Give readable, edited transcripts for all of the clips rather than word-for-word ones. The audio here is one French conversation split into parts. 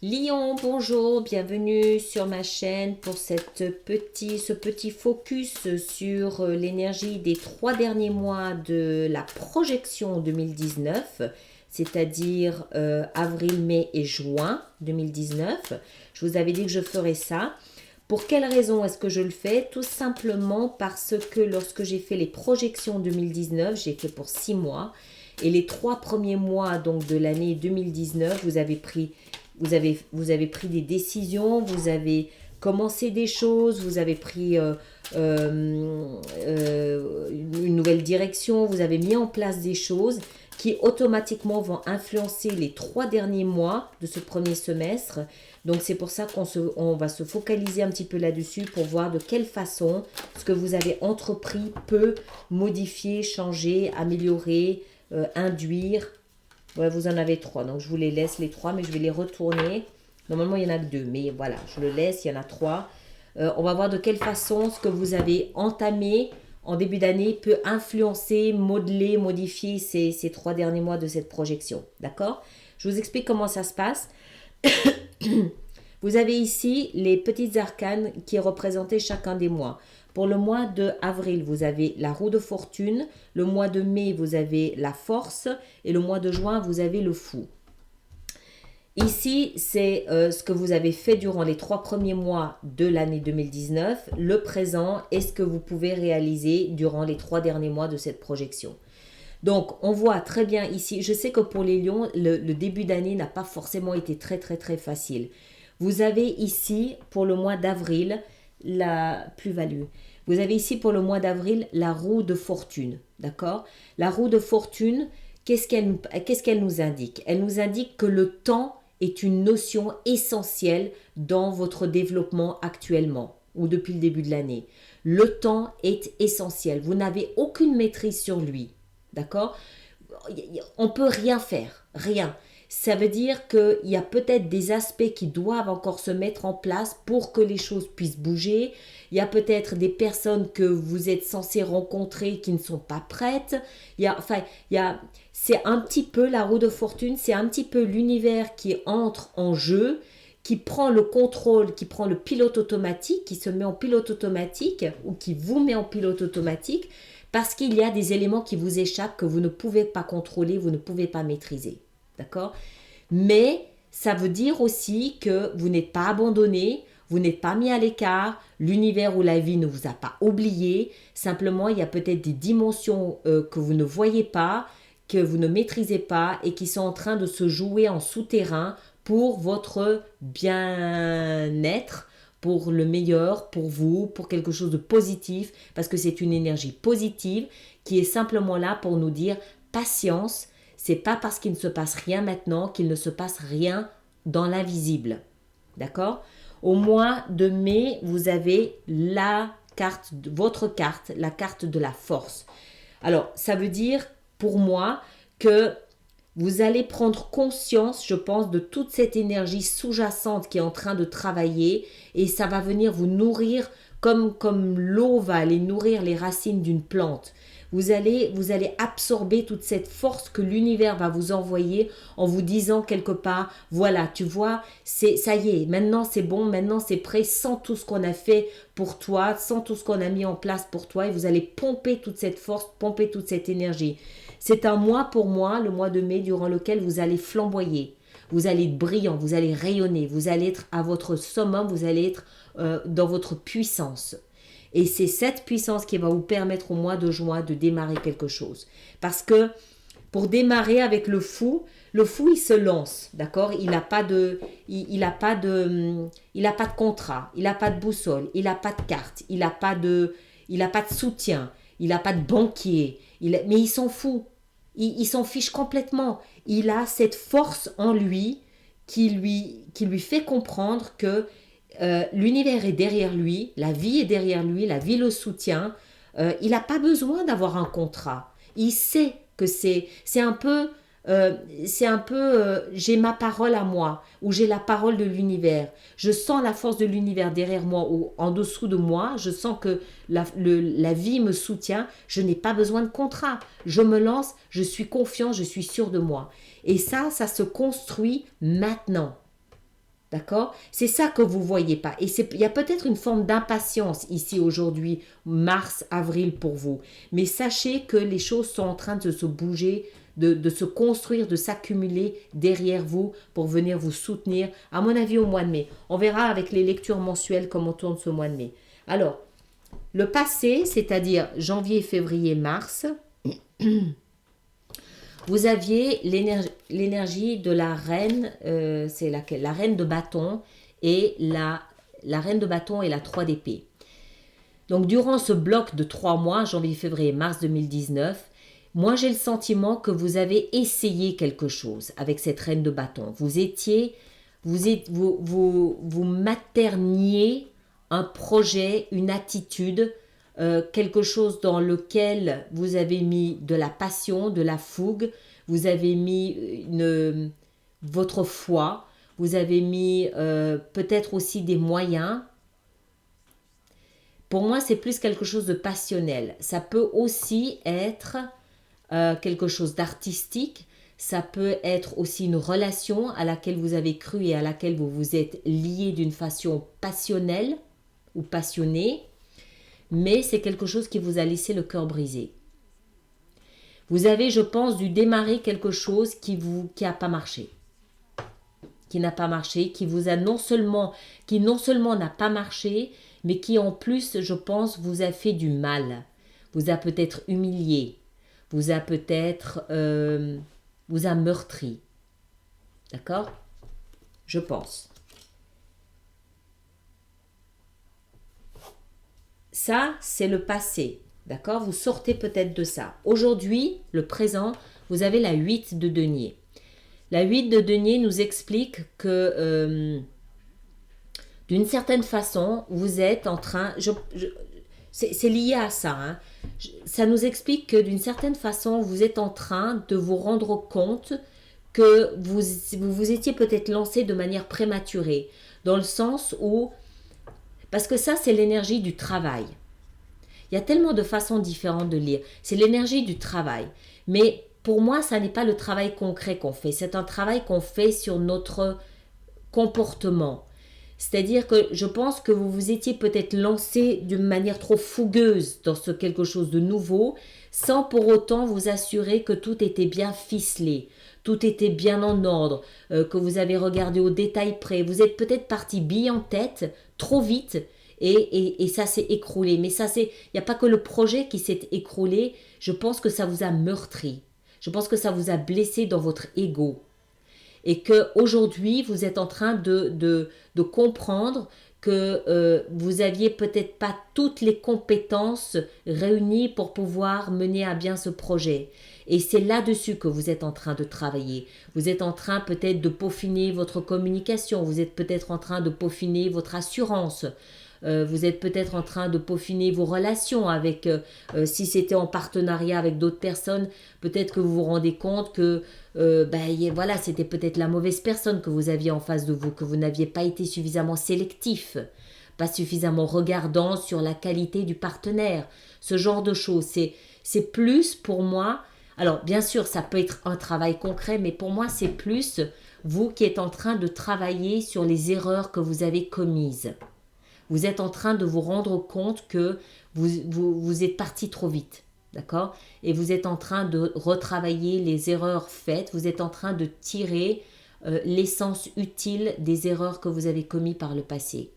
Lion, bonjour, bienvenue sur ma chaîne pour ce petit focus sur l'énergie des 3 derniers mois de la projection 2019, c'est-à-dire avril, mai et juin 2019. Je vous avais dit que je ferais ça. Pour quelle raison est-ce que je le fais? Tout simplement parce que lorsque j'ai fait les projections 2019, j'ai fait pour 6 mois. Et les 3 premiers mois donc, de l'année 2019, vous avez pris des décisions, vous avez commencé des choses, vous avez pris une nouvelle direction, vous avez mis en place des choses qui automatiquement vont influencer les 3 derniers mois de ce premier semestre. Donc c'est pour ça on va se focaliser un petit peu là-dessus pour voir de quelle façon ce que vous avez entrepris peut modifier, changer, améliorer, induire. Ouais, vous en avez 3, donc je vous les laisse les 3, mais je vais les retourner. Normalement, il y en a que 2, mais voilà, je le laisse, il y en a 3. On va voir de quelle façon ce que vous avez entamé en début d'année peut influencer, modeler, modifier ces 3 derniers mois de cette projection. D'accord? Je vous explique comment ça se passe. Vous avez ici les petites arcanes qui représentaient chacun des mois. Pour le mois de avril, vous avez la roue de fortune. Le mois de mai, vous avez la force. Et le mois de juin, vous avez le fou. Ici, c'est ce que vous avez fait durant les 3 premiers mois de l'année 2019, le présent et ce que vous pouvez réaliser durant les 3 derniers mois de cette projection. Donc, on voit très bien ici, je sais que pour les lions, le début d'année n'a pas forcément été très facile. Vous avez ici, pour le mois d'avril, la plus-value. Vous avez ici, pour le mois d'avril, la roue de fortune, d'accord? La roue de fortune, qu'est-ce qu'elle nous indique? Elle nous indique que le temps est une notion essentielle dans votre développement actuellement ou depuis le début de l'année. Le temps est essentiel. Vous n'avez aucune maîtrise sur lui. D'accord? On ne peut rien faire, rien. Ça veut dire qu'il y a peut-être des aspects qui doivent encore se mettre en place pour que les choses puissent bouger. Il y a peut-être des personnes que vous êtes censé rencontrer qui ne sont pas prêtes. C'est un petit peu la roue de fortune, c'est un petit peu l'univers qui entre en jeu, qui prend le contrôle, qui prend le pilote automatique, qui se met en pilote automatique ou qui vous met en pilote automatique parce qu'il y a des éléments qui vous échappent que vous ne pouvez pas contrôler, vous ne pouvez pas maîtriser. D'accord? Mais ça veut dire aussi que vous n'êtes pas abandonné, vous n'êtes pas mis à l'écart, l'univers ou la vie ne vous a pas oublié. Simplement, il y a peut-être des dimensions que vous ne voyez pas, que vous ne maîtrisez pas et qui sont en train de se jouer en souterrain pour votre bien-être, pour le meilleur, pour vous, pour quelque chose de positif, parce que c'est une énergie positive qui est simplement là pour nous dire patience. C'est pas parce qu'il ne se passe rien maintenant qu'il ne se passe rien dans l'invisible. D'accord? Au mois de mai, vous avez votre carte, la carte de la force. Alors, ça veut dire pour moi que vous allez prendre conscience, je pense, de toute cette énergie sous-jacente qui est en train de travailler et ça va venir vous nourrir comme l'eau va aller nourrir les racines d'une plante. Vous allez absorber toute cette force que l'univers va vous envoyer en vous disant quelque part, voilà, tu vois, ça y est, maintenant c'est bon, maintenant c'est prêt, sans tout ce qu'on a fait pour toi, sans tout ce qu'on a mis en place pour toi, et vous allez pomper toute cette force, pomper toute cette énergie. C'est un mois pour moi, le mois de mai, durant lequel vous allez flamboyer. Vous allez être brillant, vous allez rayonner, vous allez être à votre summum, vous allez être dans votre puissance. Et c'est cette puissance qui va vous permettre au mois de juin de démarrer quelque chose. Parce que pour démarrer avec le fou il se lance, d'accord? Il n'a pas de contrat, il n'a pas de boussole, il n'a pas de carte, il n'a pas de soutien, il n'a pas de banquier. Mais il s'en fout. Il s'en fiche complètement. Il a cette force en lui qui lui fait comprendre que l'univers est derrière lui, la vie est derrière lui, la vie le soutient. Il n'a pas besoin d'avoir un contrat. Il sait que c'est un peu, j'ai ma parole à moi, ou j'ai la parole de l'univers. Je sens la force de l'univers derrière moi ou en dessous de moi. Je sens que la vie me soutient. Je n'ai pas besoin de contrat. Je me lance, je suis confiant, je suis sûr de moi. Et ça se construit maintenant. D'accord? C'est ça que vous ne voyez pas. Et il y a peut-être une forme d'impatience ici aujourd'hui, mars, avril pour vous. Mais sachez que les choses sont en train de se bouger, de se construire, de s'accumuler derrière vous pour venir vous soutenir, à mon avis, au mois de mai. On verra avec les lectures mensuelles comment tourne ce mois de mai. Alors, le passé, c'est-à-dire janvier, février, mars, vous aviez l'énergie de la reine, c'est laquelle? La reine de bâton et la reine de bâton et la 3 d'épée. Donc durant ce bloc de 3 mois, janvier, février, mars 2019, moi j'ai le sentiment que vous avez essayé quelque chose avec cette reine de bâton. Vous materniez un projet, une attitude, quelque chose dans lequel vous avez mis de la passion, de la fougue, vous avez mis votre foi, vous avez mis peut-être aussi des moyens. Pour moi, c'est plus quelque chose de passionnel. Ça peut aussi être quelque chose d'artistique. Ça peut être aussi une relation à laquelle vous avez cru et à laquelle vous vous êtes lié d'une façon passionnelle ou passionnée. Mais c'est quelque chose qui vous a laissé le cœur brisé. Vous avez, je pense, dû démarrer quelque chose qui n'a pas marché. Qui n'a pas marché, qui non seulement n'a pas marché, mais qui en plus, je pense, vous a fait du mal. Vous a peut-être humilié. Vous a peut-être vous a meurtri. D'accord? Je pense. Ça, c'est le passé. D'accord? Vous sortez peut-être de ça. Aujourd'hui, le présent, vous avez la 8 de denier. La 8 de denier nous explique que d'une certaine façon, vous êtes en train... c'est lié à ça. Hein. Ça nous explique que d'une certaine façon, vous êtes en train de vous rendre compte que vous étiez peut-être lancé de manière prématurée. Dans le sens où... Parce que ça, c'est l'énergie du travail. Il y a tellement de façons différentes de lire. C'est l'énergie du travail. Mais pour moi, ça n'est pas le travail concret qu'on fait. C'est un travail qu'on fait sur notre comportement. C'est-à-dire que je pense que vous vous étiez peut-être lancé d'une manière trop fougueuse dans quelque chose de nouveau, sans pour autant vous assurer que tout était bien ficelé, tout était bien en ordre, que vous avez regardé au détail près. Vous êtes peut-être parti bille en tête, trop vite, et ça s'est écroulé. Mais il n'y a pas que le projet qui s'est écroulé, je pense que ça vous a meurtri. Je pense que ça vous a blessé dans votre ego. Et qu'aujourd'hui, vous êtes en train de comprendre que vous n'aviez peut-être pas toutes les compétences réunies pour pouvoir mener à bien ce projet. Et c'est là-dessus que vous êtes en train de travailler. Vous êtes en train peut-être de peaufiner votre communication, vous êtes peut-être en train de peaufiner votre assurance. Vous êtes peut-être en train de peaufiner vos relations avec, si c'était en partenariat avec d'autres personnes, peut-être que vous vous rendez compte que voilà, c'était peut-être la mauvaise personne que vous aviez en face de vous, que vous n'aviez pas été suffisamment sélectif, pas suffisamment regardant sur la qualité du partenaire. Ce genre de choses, c'est plus pour moi. Alors, bien sûr, ça peut être un travail concret, mais pour moi, c'est plus vous qui êtes en train de travailler sur les erreurs que vous avez commises. Vous êtes en train de vous rendre compte que vous êtes parti trop vite, d'accord? Et vous êtes en train de retravailler les erreurs faites, vous êtes en train de tirer l'essence utile des erreurs que vous avez commises par le passé.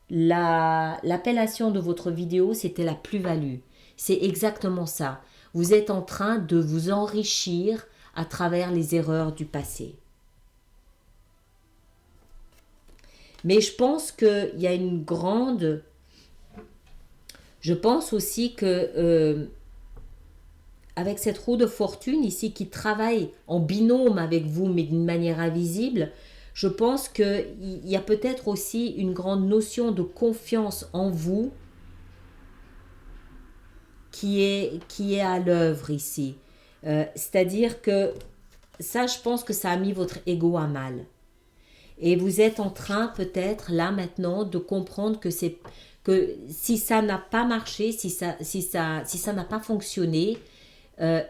L'appellation de votre vidéo, c'était la plus-value. C'est exactement ça. Vous êtes en train de vous enrichir à travers les erreurs du passé. Mais je pense qu'il y a une grande... Je pense aussi que avec cette roue de fortune ici qui travaille en binôme avec vous, mais d'une manière invisible, je pense qu'il y a peut-être aussi une grande notion de confiance en vous qui est à l'œuvre ici. C'est-à-dire que ça, je pense que ça a mis votre ego à mal. Et vous êtes en train peut-être là maintenant de comprendre que si ça n'a pas marché, si ça n'a pas fonctionné,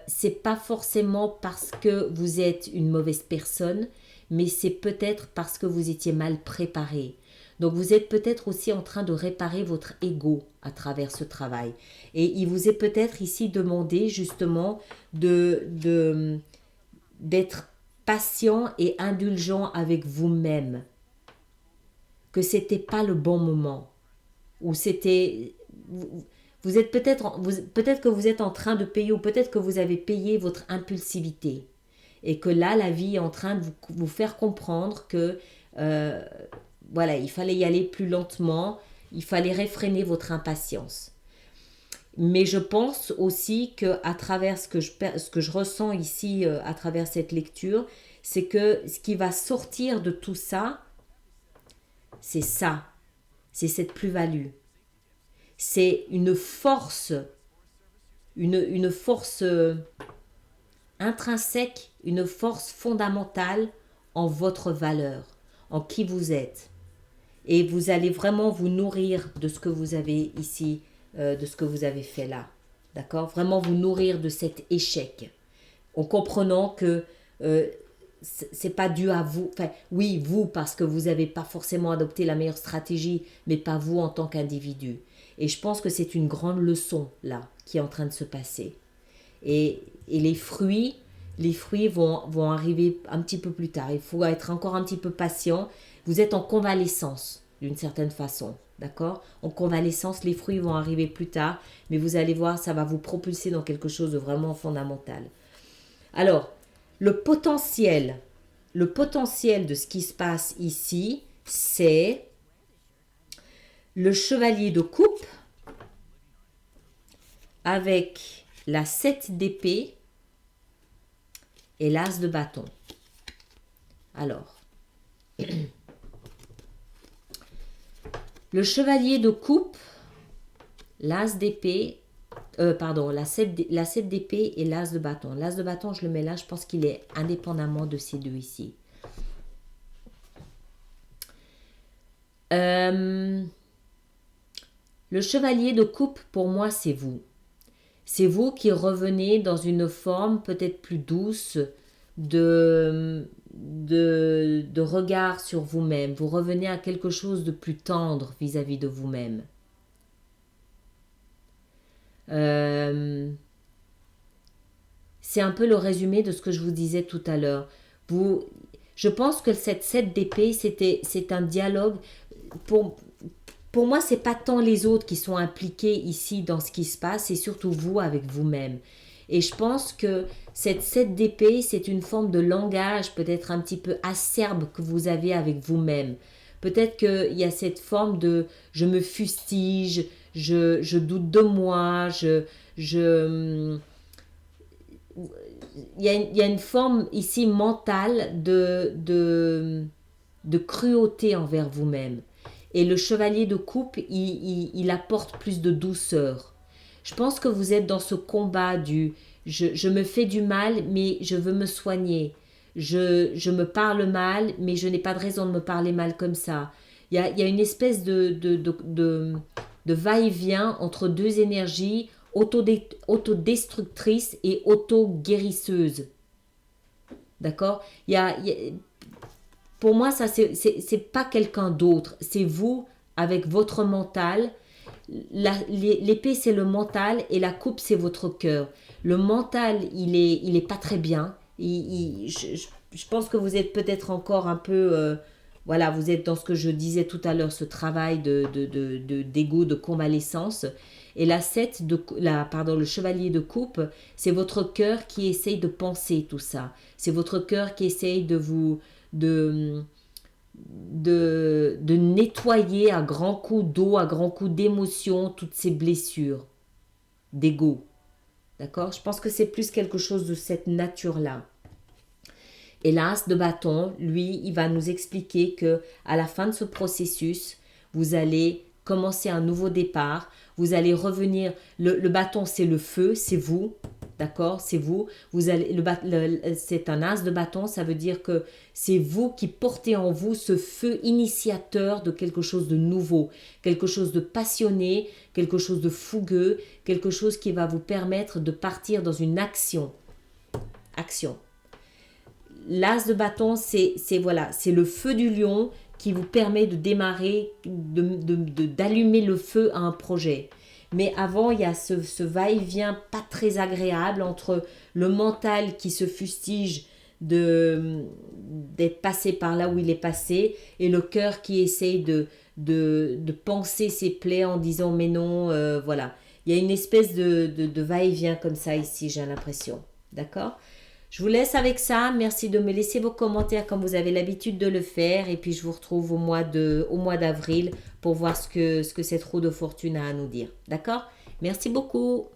c'est pas forcément parce que vous êtes une mauvaise personne, mais c'est peut-être parce que vous étiez mal préparé. Donc vous êtes peut-être aussi en train de réparer votre ego à travers ce travail. Et il vous est peut-être ici demandé justement d'être patient et indulgent avec vous-même. Que c'était pas le bon moment. Ou c'était... Vous êtes peut-être que vous êtes en train de payer, ou peut-être que vous avez payé votre impulsivité. Et que là, la vie est en train de vous faire comprendre que voilà, il fallait y aller plus lentement, il fallait réfréner votre impatience. Mais je pense aussi que à travers ce que je ressens ici, à travers cette lecture, c'est que ce qui va sortir de tout ça, c'est ça, c'est cette plus-value. C'est une force intrinsèque, une force fondamentale en votre valeur, en qui vous êtes. Et vous allez vraiment vous nourrir de ce que vous avez ici, de ce que vous avez fait là. D'accord? Vraiment vous nourrir de cet échec. En comprenant que c'est pas dû à vous. Enfin, oui, vous, parce que vous n'avez pas forcément adopté la meilleure stratégie, mais pas vous en tant qu'individu. Et je pense que c'est une grande leçon, là, qui est en train de se passer. Et les fruits vont arriver un petit peu plus tard. Il faut être encore un petit peu patient. Vous êtes en convalescence, d'une certaine façon. D'accord? En convalescence, les fruits vont arriver plus tard. Mais vous allez voir, ça va vous propulser dans quelque chose de vraiment fondamental. Alors, le potentiel de ce qui se passe ici, c'est le chevalier de coupe avec la 7 d'épée et l'as de bâton. Alors, le chevalier de coupe, l'as d'épée, la 7 d'épée et l'as de bâton. L'as de bâton, je le mets là, je pense qu'il est indépendamment de ces deux ici. Le chevalier de coupe, pour moi, c'est vous. C'est vous qui revenez dans une forme peut-être plus douce de regard sur vous-même. Vous revenez à quelque chose de plus tendre vis-à-vis de vous-même. C'est un peu le résumé de ce que je vous disais tout à l'heure. Je pense que cette 7 d'épée, c'est un dialogue. Pour moi, c'est pas tant les autres qui sont impliqués ici dans ce qui se passe, c'est surtout vous avec vous-même. Et je pense que cette 7 d'épée, c'est une forme de langage peut-être un petit peu acerbe que vous avez avec vous-même. Peut-être qu'il y a cette forme de je me fustige, je doute de moi, il y a une forme ici mentale de cruauté envers vous-même. Et le chevalier de coupe, il apporte plus de douceur. Je pense que vous êtes dans ce combat du je me fais du mal, mais je veux me soigner. Je me parle mal, mais je n'ai pas de raison de me parler mal comme ça. Il y a une espèce de va-et-vient entre deux énergies autodestructrices et auto-guérisseuses. D'accord? Pour moi, ça, c'est pas quelqu'un d'autre. C'est vous avec votre mental. L'épée, c'est le mental et la coupe, c'est votre cœur. Le mental, il est pas très bien. Je pense que vous êtes peut-être encore un peu... voilà, vous êtes dans ce que je disais tout à l'heure, ce travail d'ego, de convalescence. Et le chevalier de coupe, c'est votre cœur qui essaye de penser tout ça. C'est votre cœur qui essaye de nettoyer à grands coups d'eau, à grands coups d'émotion, toutes ces blessures d'ego. D'accord? Je pense que c'est plus quelque chose de cette nature-là. Et l'as de bâton, lui, il va nous expliquer que à la fin de ce processus, vous allez commencer un nouveau départ. Vous allez revenir. Le bâton, c'est le feu, c'est vous. D'accord? C'est vous. Vous allez, c'est un as de bâton, ça veut dire que c'est vous qui portez en vous ce feu initiateur de quelque chose de nouveau, quelque chose de passionné, quelque chose de fougueux, quelque chose qui va vous permettre de partir dans une action. Action. L'as de bâton, c'est voilà, c'est le feu du lion qui vous permet de démarrer, d'allumer le feu à un projet. Mais avant, il y a ce va-et-vient pas très agréable entre le mental qui se fustige d'être passé par là où il est passé et le cœur qui essaye de penser ses plaies en disant mais non, voilà. Il y a une espèce de va-et-vient comme ça ici, j'ai l'impression. D'accord? Je vous laisse avec ça. Merci de me laisser vos commentaires comme vous avez l'habitude de le faire. Et puis je vous retrouve au mois d'avril pour voir ce que cette roue de fortune a à nous dire. D'accord? Merci beaucoup.